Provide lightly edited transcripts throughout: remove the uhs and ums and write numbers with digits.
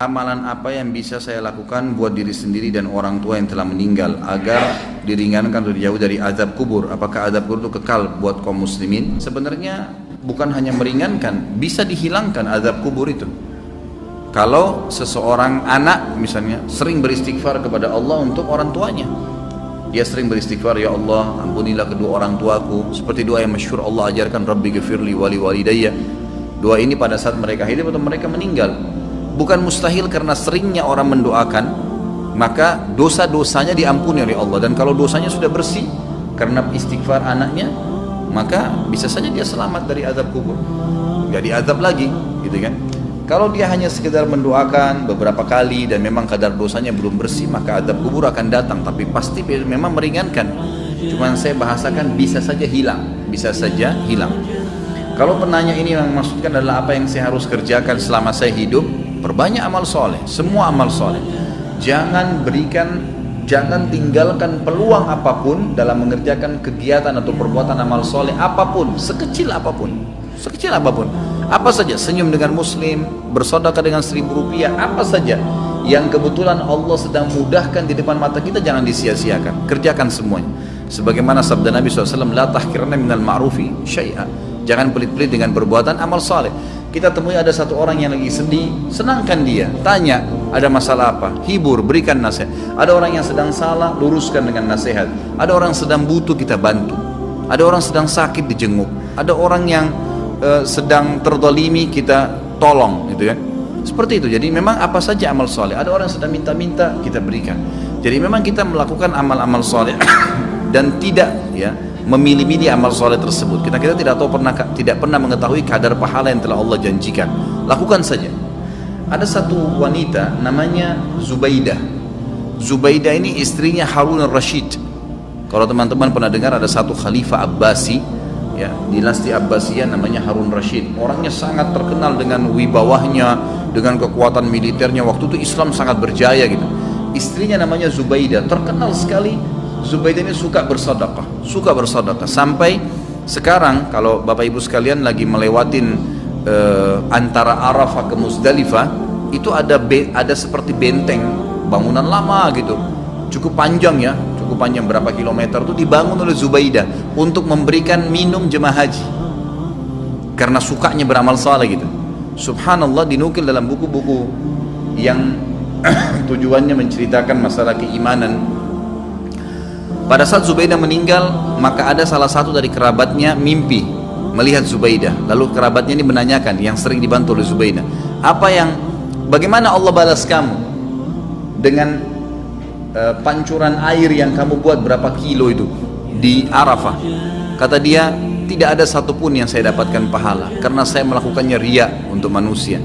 Amalan apa yang bisa saya lakukan buat diri sendiri dan orang tua yang telah meninggal agar diringankan atau dijauh dari azab kubur? Apakah azab kubur itu kekal buat kaum muslimin? Sebenarnya bukan hanya meringankan, bisa dihilangkan azab kubur itu. Kalau seseorang anak misalnya sering beristighfar kepada Allah untuk orang tuanya, dia sering beristighfar, ya Allah ampunilah kedua orang tuaku, seperti doa yang masyhur Allah ajarkan, Rabbi ghafirli wali walidayya. Doa ini pada saat mereka hidup atau mereka meninggal. Bukan mustahil karena seringnya orang mendoakan, maka dosa-dosanya diampuni oleh Allah. Dan kalau dosanya sudah bersih karena istighfar anaknya, maka bisa saja dia selamat dari azab kubur, nggak diazab lagi, gitu kan. Kalau dia hanya sekedar mendoakan beberapa kali dan memang kadar dosanya belum bersih, maka azab kubur akan datang, tapi pasti memang meringankan. Cuman saya bahasakan bisa saja hilang, bisa saja hilang. Kalau penanya ini yang maksudkan adalah apa yang saya harus kerjakan selama saya hidup, perbanyak amal soleh, semua amal soleh. Jangan tinggalkan peluang apapun dalam mengerjakan kegiatan atau perbuatan amal soleh apapun, sekecil apapun. Apa saja, senyum dengan muslim, bersedekah dengan 1.000 rupiah, apa saja yang kebetulan Allah sedang mudahkan di depan mata kita, jangan disia-siakan, kerjakan semuanya. Sebagaimana sabda Nabi SAW, la tahkiranna minal ma'rufi syai'a. Jangan pelit-pelit dengan perbuatan amal saleh. Kita temui ada satu orang yang lagi sedih, senangkan dia, tanya ada masalah apa, hibur, berikan nasihat. Ada orang yang sedang salah, luruskan dengan nasihat. Ada orang sedang butuh, kita bantu. Ada orang sedang sakit, dijenguk. Ada orang yang sedang terdolimi, kita tolong, gitu kan. Seperti itu. Jadi memang apa saja amal saleh. Ada orang yang sedang minta-minta, kita berikan. Jadi memang kita melakukan amal-amal saleh dan tidak memilih-milih amal soleh tersebut. Kita tidak pernah mengetahui kadar pahala yang telah Allah janjikan. Lakukan saja. Ada satu wanita namanya Zubaidah. Zubaidah ini istrinya Harun al-Rashid. Kalau teman-teman pernah dengar, ada satu khalifah Abbasi, dinasti Abbasiyah namanya Harun Rashid. Orangnya sangat terkenal dengan wibawahnya, dengan kekuatan militernya. Waktu itu Islam sangat berjaya gitu. Istrinya namanya Zubaidah, terkenal sekali. Zubaidah ini suka bersedekah sampai sekarang kalau Bapak Ibu sekalian lagi melewatin antara Arafah ke Muzdalifah, itu ada seperti benteng bangunan lama gitu, cukup panjang berapa kilometer, itu dibangun oleh Zubaidah untuk memberikan minum jemaah haji karena sukanya beramal saleh gitu. Subhanallah, dinukil dalam buku-buku yang tujuannya menceritakan masalah keimanan. Pada saat Zubaidah meninggal, maka ada salah satu dari kerabatnya mimpi melihat Zubaidah. Lalu kerabatnya ini menanyakan, yang sering dibantu oleh Zubaidah, bagaimana Allah balas kamu dengan pancuran air yang kamu buat berapa kilo itu di Arafah? Kata dia, tidak ada satupun yang saya dapatkan pahala karena saya melakukannya riya untuk manusia.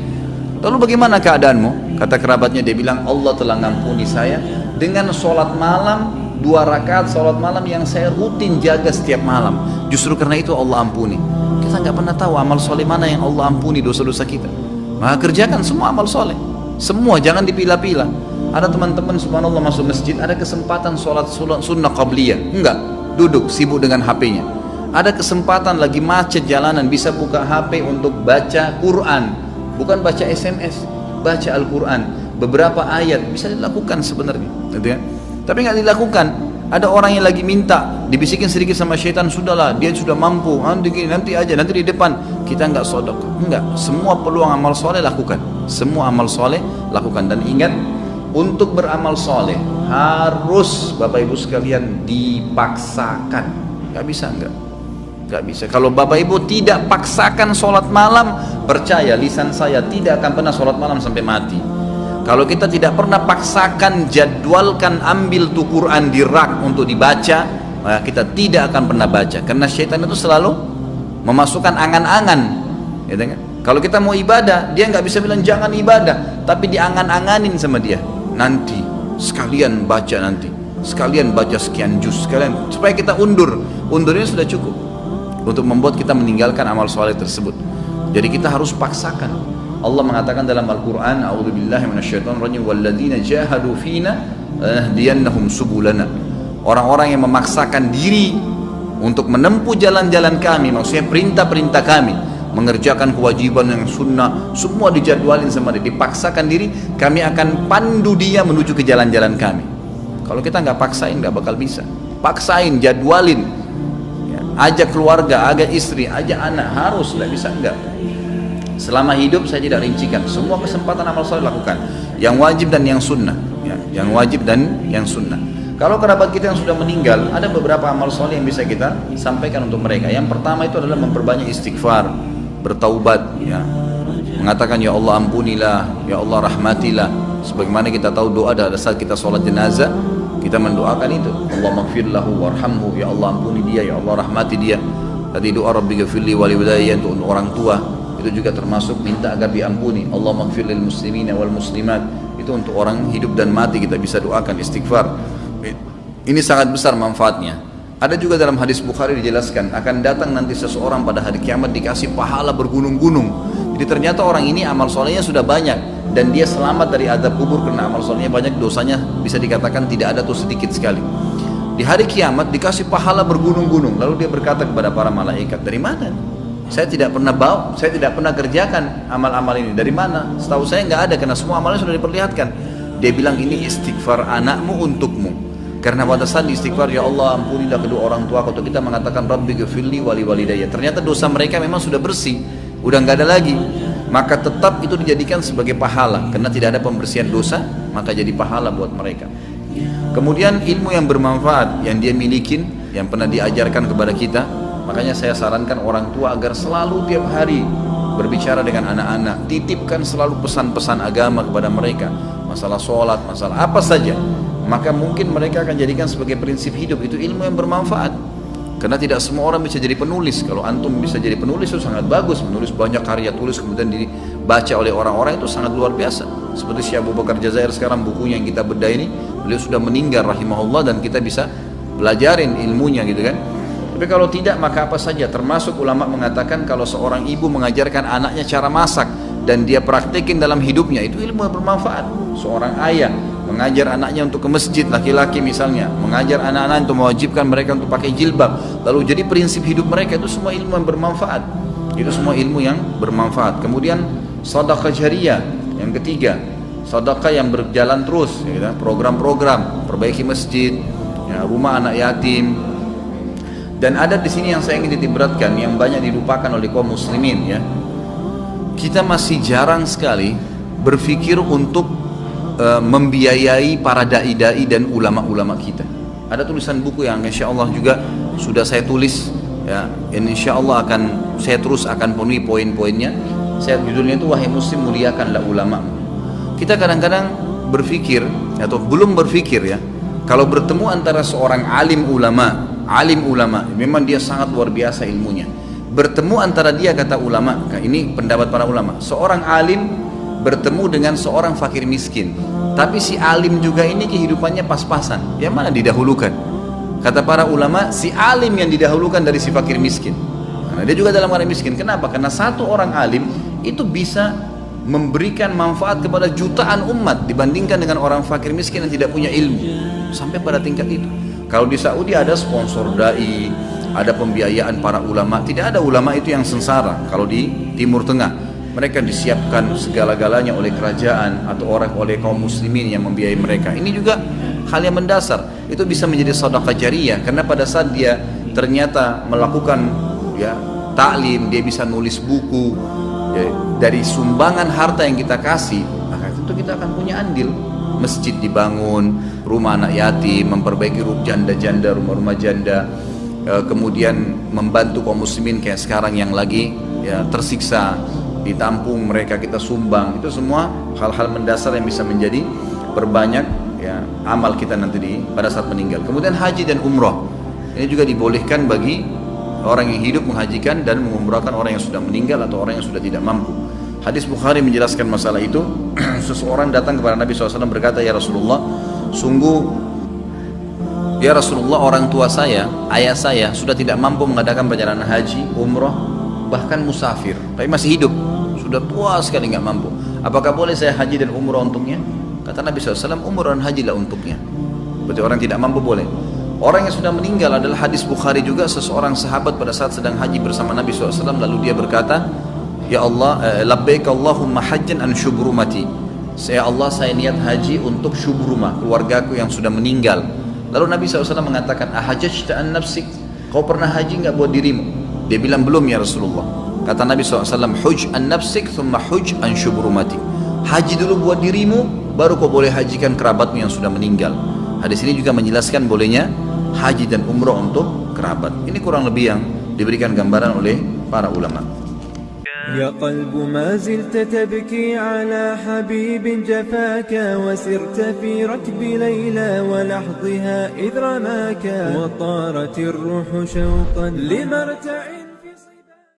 Lalu bagaimana keadaanmu? Kata kerabatnya, dia bilang, Allah telah ngampuni saya dengan sholat malam, 2 rakaat sholat malam yang saya rutin jaga setiap malam. Justru karena itu Allah ampuni. Kita nggak pernah tahu amal soleh mana yang Allah ampuni dosa-dosa kita. Maka kerjakan semua amal soleh, semua, jangan dipilah-pilah. Ada teman-teman subhanallah masuk masjid, ada kesempatan sholat sunnah qabliyah, enggak, duduk sibuk dengan HP-nya. Ada kesempatan lagi macet jalanan, bisa buka HP untuk baca Quran, bukan baca SMS, baca Al-Quran. Beberapa ayat bisa dilakukan sebenarnya, gitu ya. Tapi nggak dilakukan. Ada orang yang lagi minta, dibisikin sedikit sama syaitan, sudahlah, dia sudah mampu, nanti di depan. Kita nggak sedekah, enggak. Semua peluang amal soleh lakukan, semua amal soleh lakukan. Dan ingat, untuk beramal soleh harus Bapak Ibu sekalian dipaksakan. Nggak bisa. Kalau Bapak Ibu tidak paksakan sholat malam, percaya lisan saya tidak akan pernah sholat malam sampai mati. Kalau kita tidak pernah paksakan, jadwalkan, ambil tuh Quran di rak untuk dibaca, maka kita tidak akan pernah baca. Karena syaitan itu selalu memasukkan angan-angan, gitu kan? Kalau kita mau ibadah, dia nggak bisa bilang jangan ibadah, tapi diangan-anganin sama dia. Nanti sekalian baca sekian juz, sekalian, supaya kita undurnya sudah cukup untuk membuat kita meninggalkan amal soleh tersebut. Jadi kita harus paksakan. Allah mengatakan dalam Al-Quran, a'udzubillahi minasyaitonirrajim, walladzina jahadu fina lanahdiyannahum subulana. Orang-orang yang memaksakan diri untuk menempuh jalan-jalan kami, maksudnya perintah-perintah kami, mengerjakan kewajiban yang sunnah, semua dijadwalin sama dia, dipaksakan diri, kami akan pandu dia menuju ke jalan-jalan kami. Kalau kita nggak paksain nggak bakal bisa. Paksain, jadwalin, ya, ajak keluarga, ajak istri, ajak anak, harus, nggak bisa enggak. Selama hidup saya tidak rincikan, semua kesempatan amal soleh lakukan, yang wajib dan yang sunnah, ya, yang wajib dan yang sunnah. Kalau kerabat kita yang sudah meninggal, ada beberapa amal soleh yang bisa kita sampaikan untuk mereka. Yang pertama itu adalah memperbanyak istighfar, bertaubat, ya, mengatakan ya Allah ampunilah, ya Allah rahmatilah. Sebagaimana kita tahu doa pada saat kita sholat jenazah, kita mendoakan itu, Allah maghfirlahu warhamhu, ya Allah ampuni dia, ya Allah rahmati dia. Tadi doa Rabbi ghafirli wali walidayya untuk orang tua, itu juga termasuk minta agar diampuni. Allah maghfir lil muslimina wal muslimat, itu untuk orang hidup dan mati kita bisa doakan istighfar. Ini sangat besar manfaatnya. Ada juga dalam hadis Bukhari dijelaskan akan datang nanti seseorang pada hari kiamat dikasih pahala bergunung-gunung. Jadi ternyata orang ini amal solehnya sudah banyak dan dia selamat dari azab kubur karena amal solehnya banyak, dosanya bisa dikatakan tidak ada atau sedikit sekali. Di hari kiamat dikasih pahala bergunung-gunung. Lalu dia berkata kepada para malaikat, dari mana? Saya tidak pernah saya tidak pernah kerjakan amal-amal ini. Dari mana? Setahu saya nggak ada karena semua amalnya sudah diperlihatkan. Dia bilang ini istighfar anakmu untukmu. Karena pada saat istighfar, ya Allah ampunilah kedua orang tua, kalau kita mengatakan Rabbi ghafirli wali walidayya, ternyata dosa mereka memang sudah bersih, udah nggak ada lagi, maka tetap itu dijadikan sebagai pahala karena tidak ada pembersihan dosa, maka jadi pahala buat mereka. Kemudian ilmu yang bermanfaat yang dia milikin, yang pernah diajarkan kepada kita, makanya saya sarankan orang tua agar selalu tiap hari berbicara dengan anak-anak, titipkan selalu pesan-pesan agama kepada mereka, masalah sholat, masalah apa saja. Maka mungkin mereka akan jadikan sebagai prinsip hidup, itu ilmu yang bermanfaat. Karena tidak semua orang bisa jadi penulis. Kalau antum bisa jadi penulis itu sangat bagus, menulis banyak karya tulis kemudian dibaca oleh orang-orang, itu sangat luar biasa. Seperti Syekh Abu Bakar Jazair sekarang, bukunya yang kita bedah ini, beliau sudah meninggal rahimahullah dan kita bisa belajarin ilmunya gitu kan. Tapi kalau tidak, maka apa saja. Termasuk ulama mengatakan kalau seorang ibu mengajarkan anaknya cara masak dan dia praktekin dalam hidupnya, itu ilmu yang bermanfaat. Seorang ayah mengajar anaknya untuk ke masjid, laki-laki misalnya, mengajar anak-anak untuk mewajibkan mereka untuk pakai jilbab, lalu jadi prinsip hidup mereka, itu semua ilmu yang bermanfaat. Itu semua ilmu yang bermanfaat. Kemudian sedekah jariyah yang ketiga, sedekah yang berjalan terus, ya, program-program perbaiki masjid, ya, rumah anak yatim. Dan ada di sini yang saya ingin ditiberatkan, yang banyak dilupakan oleh kaum muslimin, ya. Kita masih jarang sekali berpikir untuk membiayai para dai-dai dan ulama-ulama kita. Ada tulisan buku yang insya Allah juga sudah saya tulis, ya, insya Allah saya terus akan penuhi poin-poinnya. Saya judulnya itu Wahai Muslim muliakanlah ulama. Kita kadang-kadang berpikir atau belum berpikir, ya, kalau bertemu antara seorang alim ulama memang dia sangat luar biasa ilmunya. Bertemu antara dia, kata ulama, ini pendapat para ulama, seorang alim bertemu dengan seorang fakir miskin, tapi si alim juga ini kehidupannya pas-pasan, yang mana didahulukan? Kata para ulama, si alim yang didahulukan dari si fakir miskin. Nah, dia juga dalam keadaan miskin. Kenapa? Karena satu orang alim itu bisa memberikan manfaat kepada jutaan umat dibandingkan dengan orang fakir miskin yang tidak punya ilmu. Sampai pada tingkat itu. Kalau di Saudi ada sponsor dai, ada pembiayaan para ulama. Tidak ada ulama itu yang sengsara. Kalau di Timur Tengah, mereka disiapkan segala-galanya oleh kerajaan atau oleh kaum muslimin yang membiayai mereka. Ini juga hal yang mendasar. Itu bisa menjadi sedekah jariyah karena pada saat dia ternyata melakukan, ya, taklim, dia bisa nulis buku, ya, dari sumbangan harta yang kita kasih, maka tentu kita akan punya andil. Masjid dibangun, rumah anak yatim, memperbaiki rumah janda-janda, rumah-rumah janda, kemudian membantu kaum muslimin kayak sekarang yang lagi, ya, tersiksa, ditampung mereka, kita sumbang. Itu semua hal-hal mendasar yang bisa menjadi perbanyak, ya, amal kita nanti pada saat meninggal. Kemudian haji dan umrah ini juga dibolehkan bagi orang yang hidup menghajikan dan mengumrahkan orang yang sudah meninggal atau orang yang sudah tidak mampu. Hadis Bukhari menjelaskan masalah itu. Seseorang datang kepada Nabi SAW berkata, ya Rasulullah, sungguh ya Rasulullah, orang tua saya, ayah saya sudah tidak mampu mengadakan perjalanan haji, umrah, bahkan musafir, tapi masih hidup, sudah tua sekali nggak mampu. Apakah boleh saya haji dan umrah untuknya? Kata Nabi SAW, umrah dan hajilah untuknya. Berarti orang tidak mampu boleh. Orang yang sudah meninggal adalah hadis Bukhari juga, seseorang sahabat pada saat sedang haji bersama Nabi SAW, lalu dia berkata, ya Allah, labbaik Allahumma hajjan an syubrumati. Ya Allah, saya niat haji untuk syubrumah, keluargaku yang sudah meninggal. Lalu Nabi SAW mengatakan, ahajjta an nafsik, kau pernah haji nggak buat dirimu? Dia bilang, belum ya Rasulullah. Kata Nabi SAW, huj an nafsik thumma huj an syubrumati. Haji dulu buat dirimu, baru kau boleh hajikan kerabatmu yang sudah meninggal. Hadis ini juga menjelaskan bolehnya haji dan umrah untuk kerabat. Ini kurang lebih yang diberikan gambaran oleh para ulama. يا قلب ما زلت تبكي على حبيب جفاك وسرت في ركب ليلى ولحظها إذ رماك وطارت الروح شوقا لمرتع